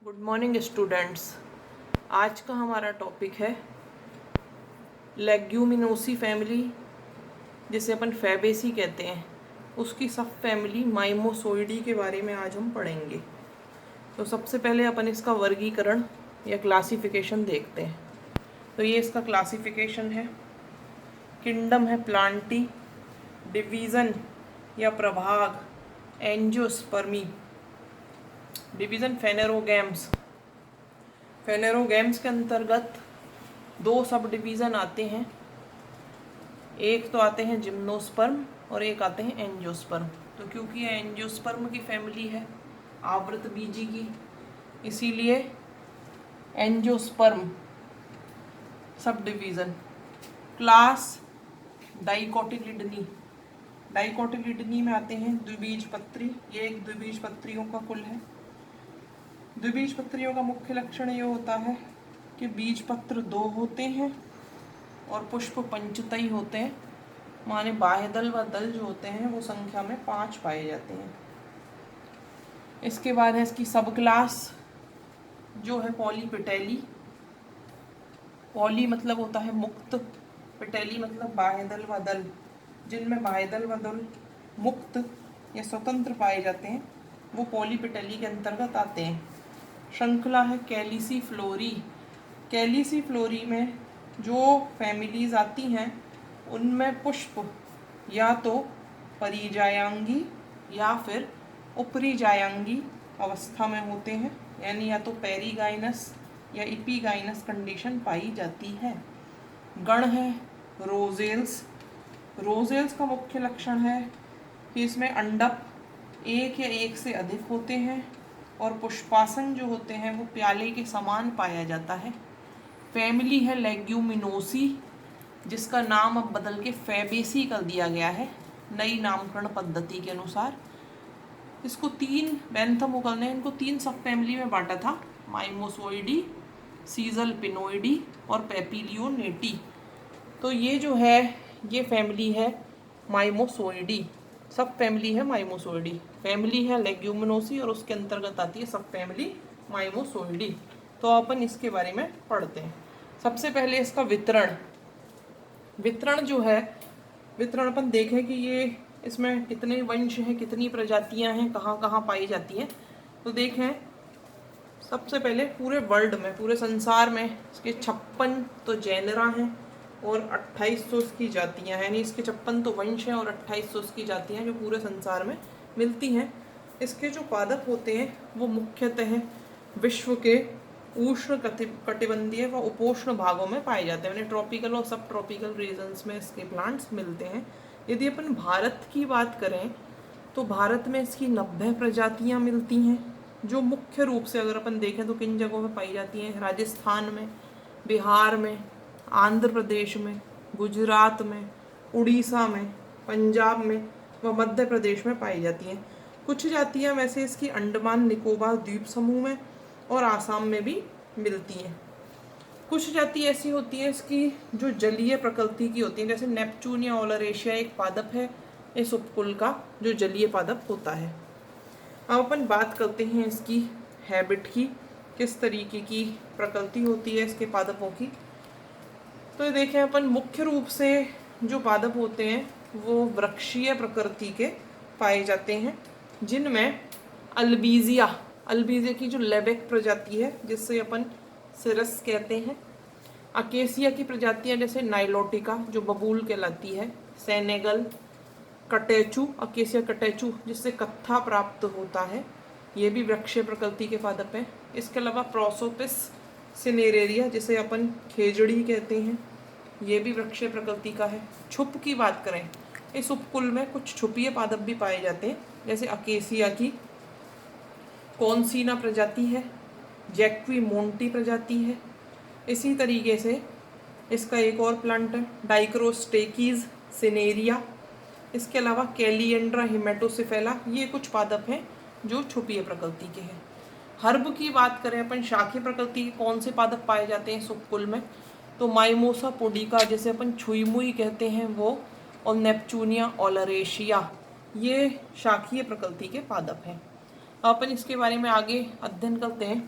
Good morning students. आज का हमारा टॉपिक है लेग्यूमिनोसी फैमिली, जिसे अपन फैबेसी कहते हैं, उसकी सब फैमिली माइमोसोइडी के बारे में आज हम पढ़ेंगे। तो सबसे पहले अपन इसका वर्गीकरण या क्लासिफिकेशन देखते हैं। तो ये इसका क्लासिफिकेशन है। किंगडम है प्लांटी, डिवीज़न या प्रभाग एंजियोस्पर्मी, डिवीज़न फेनेरोगैम्स। फेनेरोगैम्स के अंतर्गत दो सब डिवीज़न आते हैं, एक तो आते हैं जिम्नोस्पर्म और एक आते हैं एंजियोस्पर्म। तो क्योंकि ये एंजियोस्पर्म की फैमिली है, आवृत बीजी की, इसीलिए एंजियोस्पर्म सब डिवीज़न। क्लास डाइकोटिलिडनी, डाइकोटिलिडनी में आते हैं द्विबीजपत्री। ये एक द्विबीजपत्रियों का कुल है। द्विबीजपत्रियों का मुख्य लक्षण ये होता है कि बीजपत्र दो होते हैं और पुष्प पंचतई होते हैं, माने बाह्यदल व दल जो होते हैं वो संख्या में 5 पाए जाते हैं। इसके बाद है इसकी सब क्लास जो है पॉलीपेटेली। पॉली मतलब होता है मुक्त, पेटेली मतलब बाह्यदल व दल। जिनमें बाह्यदल व दल मुक्त या स्वतंत्र पाए जाते हैं वो पॉलीपेटेली के अंतर्गत आते हैं। श्रृंखला है कैलिसीफ्लोरी। कैलिसीफ्लोरी में जो फैमिलीज आती हैं उनमें पुष्प या तो परिजायांगी या फिर उपरिजायांगी अवस्था में होते हैं, यानी या तो पेरीगाइनस या इपीगाइनस कंडीशन पाई जाती है। गण है रोजेल्स। रोजेल्स का मुख्य लक्षण है कि इसमें अंडक एक या एक से अधिक होते हैं और पुष्पासन जो होते हैं वो प्याले के समान पाया जाता है। फैमिली है लेग्यूमिनोसी, जिसका नाम अब बदल के फैबेसी कर दिया गया है नई नामकरण पद्धति के अनुसार। इसको तीन बेंथम मुगल ने इनको तीन सब फैमिली में बांटा था, माइमोसोइडी, सीजल पिनोइडी और पेपिलियोनेटी। तो ये जो है ये फैमिली है माइमोसोइडी, सब फैमिली है माइमोसोइडी। फैमिली है लेग्यूमिनोसी और उसके अंतर्गत आती है सब फैमिली माइमोसोइडी। तो अपन इसके बारे में पढ़ते हैं। सबसे पहले इसका वितरण। वितरण जो है, वितरण अपन देखें कि ये इसमें कितने वंश हैं, कितनी प्रजातियां हैं, कहाँ कहाँ पाई जाती हैं। तो देखें सबसे पहले पूरे वर्ल्ड में, पूरे संसार में इसके 56 तो जेनरा हैं और 2800 की जातियां हैं, यानी इसके 56 तो वंश हैं और 2800 की जातियां जो पूरे संसार में मिलती हैं। इसके जो पादप होते हैं वो मुख्यतः विश्व के उष्ण कटिबंधीय व उपोष्ण भागों में पाए जाते हैं, यानी ट्रॉपिकल और सब ट्रॉपिकल रीजन्स में इसके प्लांट्स मिलते हैं। यदि अपन भारत की बात करें तो भारत में इसकी 90 प्रजातियां मिलती हैं, जो मुख्य रूप से अगर अपन देखें तो किन जगहों में पाई जाती हैं, राजस्थान में, बिहार में, आंध्र प्रदेश में, गुजरात में, उड़ीसा में, पंजाब में व मध्य प्रदेश में पाई जाती हैं। कुछ जातियां वैसे इसकी अंडमान निकोबार द्वीप समूह में और आसाम में भी मिलती हैं। कुछ जाति ऐसी होती है इसकी जो जलीय प्रकृति की होती हैं, जैसे नेपचूनिया ओलरेशिया एक पादप है इस उपकुल का जो जलीय पादप होता है। अब अपन बात करते हैं इसकी हैबिट की, किस तरीके की प्रकृति होती है इसके पादपों की। तो देखें अपन मुख्य रूप से जो पादप होते हैं वो वृक्षीय प्रकृति के पाए जाते हैं, जिनमें अल्बीजिया, अल्बीजिया की जो लेबेक प्रजाति है जिससे अपन सिरस कहते हैं, अकेसिया की प्रजातियां जैसे नाइलोटिका जो बबूल कहलाती है, सेनेगल, कटेचू, अकेसिया कटेचू जिससे कत्था प्राप्त होता है, ये भी वृक्षीय प्रकृति के पादप हैं। इसके अलावा प्रोसोपिस सिनेरेरिया जिसे अपन खेजड़ी कहते हैं, ये भी वृक्षीय प्रकृति का है। छुप की बात करें, इस उपकुल में कुछ छुपीय पादप भी पाए जाते हैं, जैसे अकेसिया की कॉन्सीना प्रजाति है, जैक्वी मोंटी प्रजाति है। इसी तरीके से इसका एक और प्लांट है डाइक्रोस्टेकीज सिनेरिया। इसके अलावा कैलिएंड्रा हिमेटोसिफेला, ये कुछ पादप हैं जो छुपीय प्रकृति के हैं। हर्ब की बात करें अपन, शाखीय प्रकृति के कौन से पादप पाए जाते हैं इस उपकुल में, तो माइमोसा पुडिका जिसे अपन छुईमुई कहते हैं वो, और नेपचूनिया ओलरेशिया, ये शाखीय प्रकृति के पादप हैं। अपन इसके बारे में आगे अध्ययन करते हैं।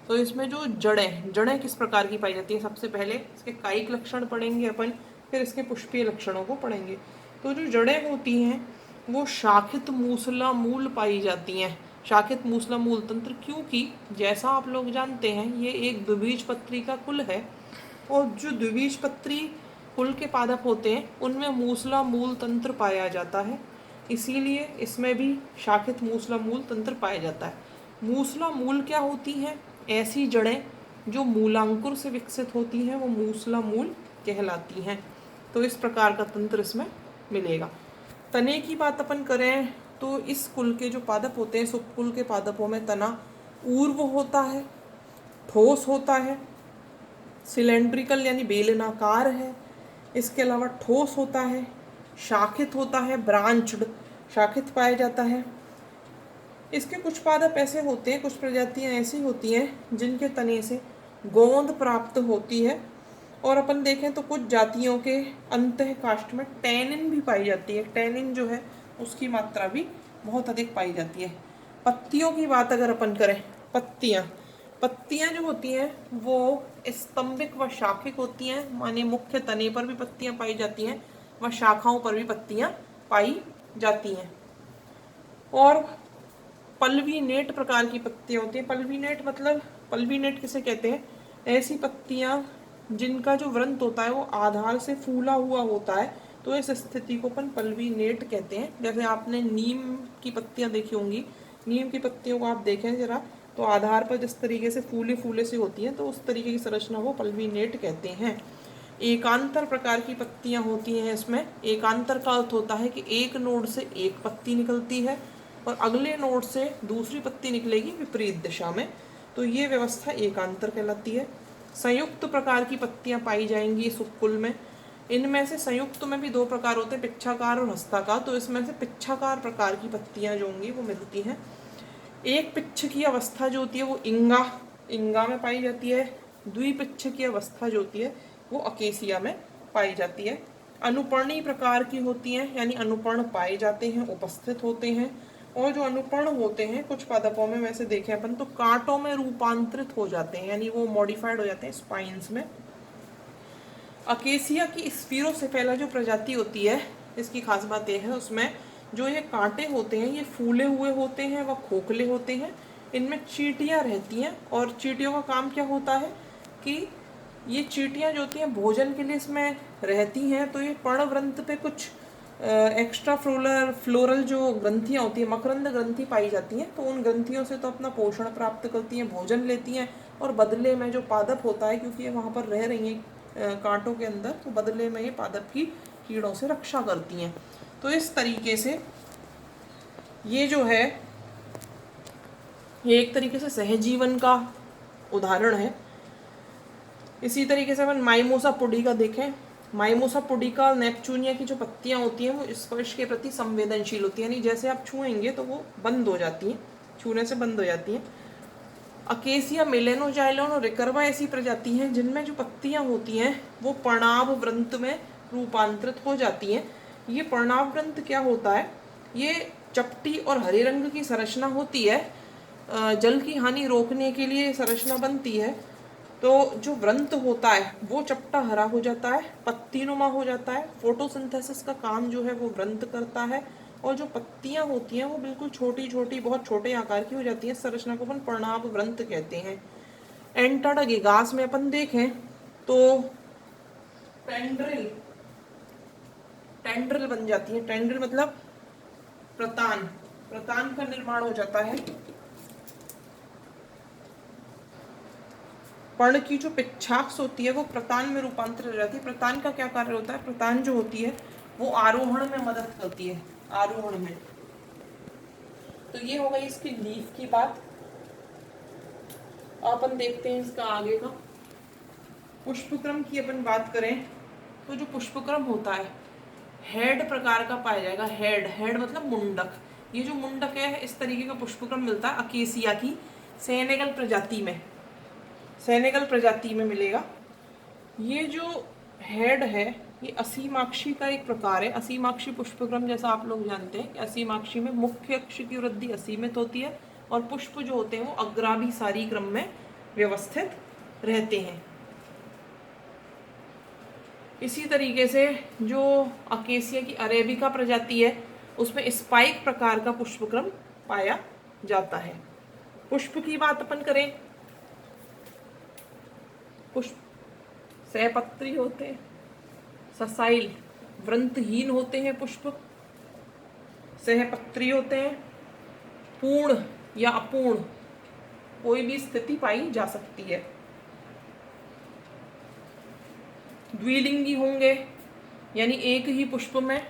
तो इसमें जो जड़ें किस प्रकार की पाई जाती है, सबसे पहले इसके कायिक लक्षण पढ़ेंगे अपन, फिर इसके पुष्पीय लक्षणों को पढ़ेंगे। तो जो जड़ें होती हैं वो शाखित मूसला मूल पाई जाती हैं। शाखित मूसला मूल तंत्र, क्योंकि जैसा आप लोग जानते हैं ये एक द्विबीजपत्री का कुल है, और जो द्विबीजपत्री कुल के पादप होते हैं उनमें मूसला मूल तंत्र पाया जाता है, इसीलिए इसमें भी शाखित मूसला मूल तंत्र पाया जाता है। मूसला मूल क्या होती हैं? ऐसी जड़ें जो मूलांकुर से विकसित होती हैं वो मूसला मूल कहलाती हैं। तो इस प्रकार का तंत्र इसमें मिलेगा। तने की बात अपन करें तो इस कुल के जो पादप होते हैं, इस उपकुल के पादपों में तना ऊर्व होता है, ठोस होता है, सिलेंड्रिकल यानी बेलनाकार है, इसके अलावा ठोस होता है, शाखित होता है, ब्रांच्ड शाखित पाया जाता है। इसके कुछ पादप ऐसे होते हैं, कुछ प्रजातियां ऐसी होती हैं जिनके तने से गोंद प्राप्त होती है, और अपन देखें तो कुछ जातियों के अंतः काष्ठ में टैनिन भी पाई जाती है। टैनिन जो है उसकी मात्रा भी बहुत अधिक पाई जाती है। पत्तियों की बात अगर अपन करें, पत्तियां जो होती हैं वो स्तंभिक व शाखिक होती हैं, माने मुख्य तने पर भी पत्तियां पाई जाती हैं व शाखाओं पर भी पत्तियां पाई जाती हैं। और पल्वीनेट प्रकार की पत्तियां होती हैं। पल्वीनेट मतलब, पल्वीनेट किसे कहते हैं? ऐसी पत्तियां जिनका जो वृंत होता है वो आधार से फूला हुआ होता है, तो इस स्थिति को अपन पल्वीनेट कहते हैं। जैसे आपने नीम की पत्तियां देखी होंगी, नीम की पत्तियों को आप देखें जरा, तो आधार पर जिस तरीके से फूले फूले से होती हैं, तो उस तरीके की संरचना वो पल्वीनेट कहते हैं। एकांतर प्रकार की पत्तियां होती हैं इसमें। एकांतर का अर्थ होता है कि एक नोड से एक पत्ती निकलती है और अगले नोड से दूसरी पत्ती निकलेगी विपरीत दिशा में, तो ये व्यवस्था एकांतर कहलाती है। संयुक्त प्रकार की पत्तियां पाई जाएंगी इस उपकुल में। इनमें से संयुक्त में भी दो प्रकार होते हैं, पिच्छाकार और हस्ताकार। तो इसमें से पिच्छाकार प्रकार की पत्तियां जो होंगी वो मिलती हैं। एक पिच्छ की अवस्था जो होती है वो इंगा में पाई जाती है। द्विपिच्छ की अवस्था जो होती है वो अकेसिया में पाई जाती है। अनुपर्णी प्रकार की होती हैं, यानी अनुपर्ण पाए जाते हैं, उपस्थित होते हैं। और जो अनुपर्ण होते हैं कुछ पादपों में वैसे देखें अपन तो कांटों में रूपांतरित हो जाते हैं, यानी वो मॉडिफाइड हो जाते हैं स्पाइन्स में। अकेसिया की स्पीरोसेफेला जो प्रजाति होती है, इसकी खास बात यह है उसमें जो ये कांटे होते हैं ये फूले हुए होते हैं व खोखले होते हैं। इनमें चींटियां रहती हैं, और चींटियों का काम क्या होता है कि ये चींटियां जो होती हैं भोजन के लिए इसमें रहती हैं, तो ये पर्णवृंत पे कुछ एक्स्ट्रा फ्लोरल जो ग्रंथियां होती हैं, मकरंद ग्रंथि पाई जाती हैं, तो उन ग्रंथियों से तो अपना पोषण प्राप्त करती हैं, भोजन लेती हैं, और बदले में जो पादप होता है, क्योंकि ये वहाँ पर रह रही हैं कांटों के अंदर, तो बदले में ये पादप की कीड़ों से रक्षा करती हैं। तो इस तरीके से ये जो है ये एक तरीके से सहजीवन का उदाहरण है। इसी तरीके से अपन माइमोसा पुडिका देखें। माइमोसा पुडिका नेपचूनिया की जो पत्तियां होती हैं वो स्पर्श के प्रति संवेदनशील होती है, यानी जैसे आप छुएंगे तो वो बंद हो जाती हैं, छूने से बंद हो जाती हैं। अकेसिया मेलेनोजाइलोन और रिकर्वा ऐसी प्रजाति हैं जिनमें जो पत्तियां होती हैं वो पर्णाभ वृंत में रूपांतरित हो जाती हैं। ये पर्णाभ वृंत क्या होता है? ये चपटी और हरे रंग की संरचना होती है, जल की हानि रोकने के लिए संरचना बनती है। तो जो व्रंत होता है वो चपटा हरा हो जाता है, पत्तीनुमा हो जाता है। फोटोसिंथेसिस का काम जो है वो व्रंत करता है, और जो पत्तियां होती हैं वो बिल्कुल छोटी छोटी, बहुत छोटे आकार की हो जाती हैं। संरचना को अपन पर्णाभ व्रंत कहते हैं। एंटाडागिगास में अपन देखें तो टेंड्रिल बन जाती है। टेंड्रिल मतलब प्रतान का निर्माण हो जाता है। पर्ण की जो पिच्छाक्ष होती है वो प्रतान में रूपांतरित हो जाती है। प्रतान का क्या कार्य होता है? प्रतान जो होती है वो आरोहण में मदद करती है, आरोहण में। तो ये हो गई इसकी लीफ की बात। अपन देखते हैं इसका आगे का। पुष्पक्रम की अपन बात करें तो जो पुष्पक्रम होता है हेड प्रकार का पाया जाएगा। हेड मतलब मुंडक। ये जो मुंडक है इस तरीके का पुष्पक्रम मिलता है अकेसिया की सेनेगल प्रजाति में मिलेगा। ये जो हेड है ये असीमाक्षी का एक प्रकार है। असीमाक्षी पुष्पक्रम जैसा आप लोग जानते हैं कि असीमाक्षी में मुख्य अक्ष की वृद्धि असीमित होती है और पुष्प जो होते हैं वो अग्राभिसारी क्रम में व्यवस्थित रहते हैं। इसी तरीके से जो अकेसिया की अरेबिका प्रजाति है उसमें स्पाइक प्रकार का पुष्पक्रम पाया जाता है। पुष्प की बात अपन करें, पुष्प सहपत्री होते हैं, ससाइल वृंतहीन होते हैं, पुष्प सहपत्री होते हैं, पूर्ण या अपूर्ण कोई भी स्थिति पाई जा सकती है। द्विलिंगी होंगे, यानी एक ही पुष्प में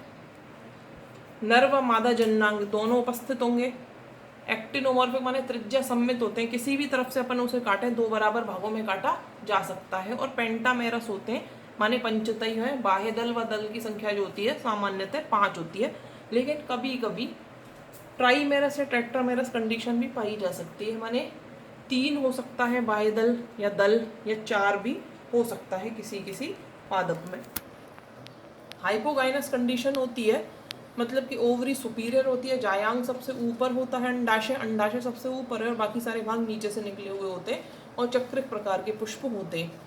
नर व मादा जननांग दोनों उपस्थित होंगे। एक्टिनोमॉर्फिक माने त्रिज्या सम्मित होते हैं, किसी भी तरफ से अपन उसे काटें दो बराबर भागों में काटा जा सकता है। और पेंटामेरस होते हैं माने पंचतई है, बाह्य दल व दल की संख्या जो होती है सामान्यतः 5 होती है, लेकिन कभी कभी ट्राईमेरस या टेट्रामेरस कंडीशन भी पाई जा सकती है, माने 3 हो सकता है बाह्य दल या 4 भी हो सकता है किसी किसी पादप में। हाइपोगाइनस कंडीशन होती है, मतलब कि ओवरी सुपीरियर होती है, जायांग सबसे ऊपर होता है, अंडाशय सबसे ऊपर है और बाकी सारे भाग नीचे से निकले हुए होते हैं और चक्रिक प्रकार के पुष्प होते हैं।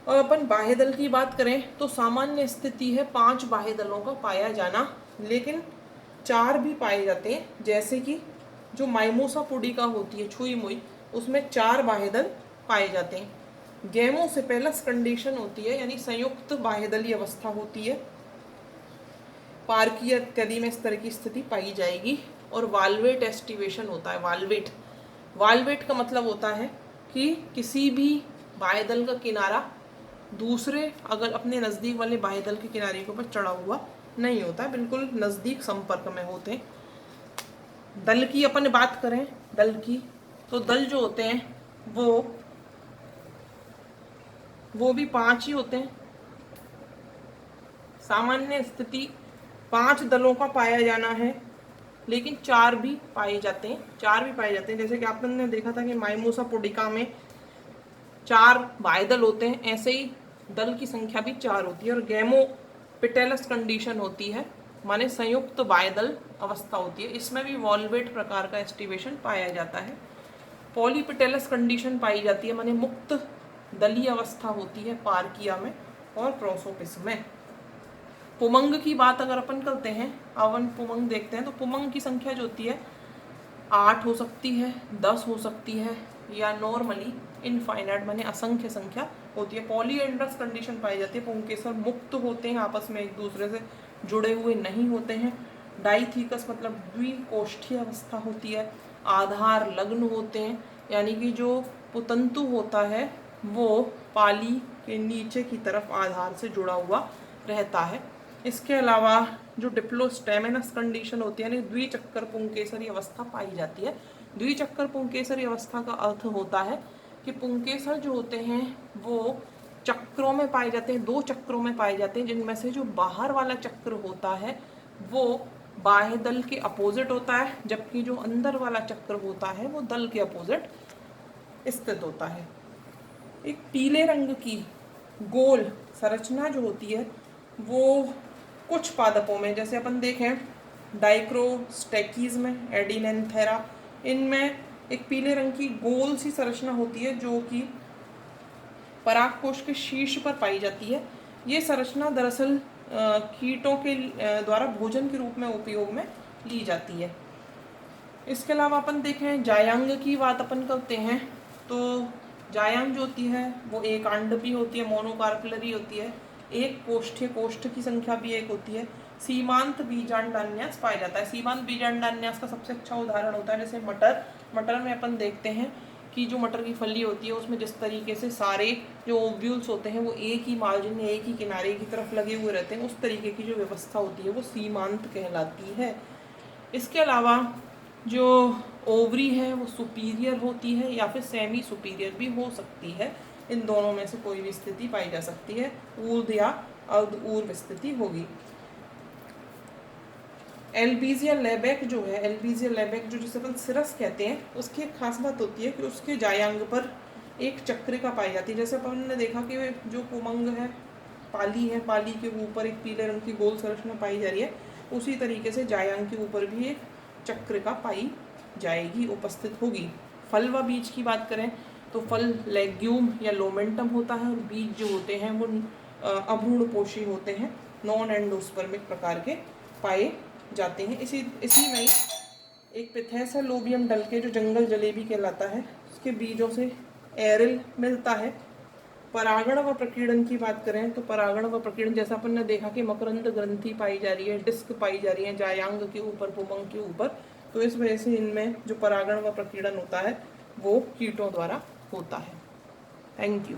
और अपन बाह्य दल की बात करें तो सामान्य स्थिति है 5 बाह्य दलों का पाया जाना, लेकिन 4 भी पाए जाते हैं, जैसे कि जो माइमोसा पुडिका होती है छुई मुई, उसमें 4 बाह्य दल पाए जाते हैं। गैमोसेपेलस कंडीशन होती है, यानी संयुक्त बाह्यदलीय अवस्था होती है, पार्किया इत्यादि में इस तरह की स्थिति पाई जाएगी। और वाल्वेट एस्टिवेशन होता है। वाल्वेट का मतलब होता है कि किसी भी बाह्यदल का किनारा दूसरे अगर अपने नज़दीक वाले बाह्यदल के किनारे के ऊपर चढ़ा हुआ नहीं होता, बिल्कुल नज़दीक संपर्क में होते हैं। दल की अपन बात करें, दल की तो दल जो होते हैं वो भी 5 ही होते हैं। सामान्य स्थिति 5 दलों का पाया जाना है, लेकिन 4 भी पाए जाते हैं। जैसे कि आपने देखा था कि माइमोसा पुडिका में 4 बाह्यदल होते हैं, ऐसे ही दल की संख्या भी 4 होती है। और गैमोपेटेलस कंडीशन होती है, माने संयुक्त बाह्यदल अवस्था होती है, इसमें भी वॉल्वेट प्रकार का एस्टिवेशन पाया जाता है। पॉलीपेटेलस कंडीशन पाई जाती है, माने मुक्त दलीय अवस्था होती है पार्किया में और प्रोसोपिस में। पुमंग की बात अगर अपन करते हैं, अपन पुमंग देखते हैं तो पुमंग की संख्या जो होती है 8 हो सकती है, 10 हो सकती है, या नॉर्मली इनफाइनाइट माने असंख्य संख्या होती है। पॉलीएंड्रस कंडीशन पाई जाती है, पुंकेसर मुक्त होते हैं, आपस में एक दूसरे से जुड़े हुए नहीं होते हैं। डाइथीकस मतलब द्विकोष्ठीय अवस्था होती है। आधार लग्न होते हैं, यानी कि जो पुतंतु होता है वो पाली के नीचे की तरफ आधार से जुड़ा हुआ रहता है। इसके अलावा जो डिप्लोस्टेमिनस कंडीशन होती है, यानी द्विचक्कर पुंकेसरी अवस्था पाई जाती है। द्विचक्कर पुंकेसरी अवस्था का अर्थ होता है कि पुंकेसर जो होते हैं वो चक्रों में पाए जाते हैं, 2 चक्रों में पाए जाते हैं, जिनमें से जो बाहर वाला चक्र होता है वो बाह्य दल के अपोजिट होता है, जबकि जो अंदर वाला चक्र होता है वो दल के अपोजिट स्थित होता है। एक पीले रंग की गोल संरचना जो होती है वो कुछ पादपों में, जैसे अपन देखें डाइक्रोस्टेकीज में, एडिनेंथेरा, इनमें एक पीले रंग की गोल सी संरचना होती है जो कि परागकोश के शीर्ष पर पाई जाती है। ये संरचना दरअसल कीटों के द्वारा भोजन के रूप में उपयोग में ली जाती है। इसके अलावा अपन देखें जायांग की बात अपन करते हैं तो जायांग जो होती है वो एक अंडपी होती है, मोनोकार्पलरी होती है, एक कोष्ठीय, कोष्ठ की संख्या भी एक होती है। सीमांत बीजांडान्यास पाया जाता है। सीमांत बीजांडान्यास का सबसे अच्छा उदाहरण होता है जैसे मटर में अपन देखते हैं कि जो मटर की फली होती है उसमें जिस तरीके से सारे जो ओव्यूल्स होते हैं वो एक ही मार्जिन में, एक ही किनारे की तरफ लगे हुए रहते हैं, उस तरीके की जो व्यवस्था होती है वो सीमांत कहलाती है। इसके अलावा जो ओवरी है वो सुपीरियर होती है या फिर सेमी सुपीरियर भी हो सकती है, इन दोनों में से कोई भी स्थिति पाई जा सकती है, ऊर्ध या अर्धऊर्ध्व स्थिति होगी। एल्बीजिया लेबेक जो है, एल्बीजिया लेबेक जो जिसे अपन सिरस कहते हैं, उसकी एक खास बात होती है कि उसके जायांग पर एक चक्रिका पाई जाती है। जैसे अपन ने देखा कि जो पुमंग है, पाली के ऊपर एक पीले रंग की गोल संरचना पाई जा रही है, उसी तरीके से जायांग के ऊपर भी एक चक्रिका पाई जाएगी, उपस्थित होगी। फल व बीज की बात करें तो फल लेग्यूम या लोमेंटम होता है और बीज जो होते हैं वो अभ्रूणपोषी होते हैं, नॉन एंडोस्पर्मिक प्रकार के पाए जाते हैं। इसी में एक पिथेसालोबियम डल के जो जंगल जलेबी कहलाता है, उसके बीजों से एरिल मिलता है। परागण व प्रकीर्णन की बात करें तो परागण व प्रकीर्णन जैसा अपन ने देखा कि मकरंद ग्रंथि पाई जा रही है, डिस्क पाई जा रही है जायांग के ऊपर, पुमंग के ऊपर, तो इस वजह से इनमें जो परागण व प्रकीर्णन होता है वो कीटों द्वारा होता है। Thank you.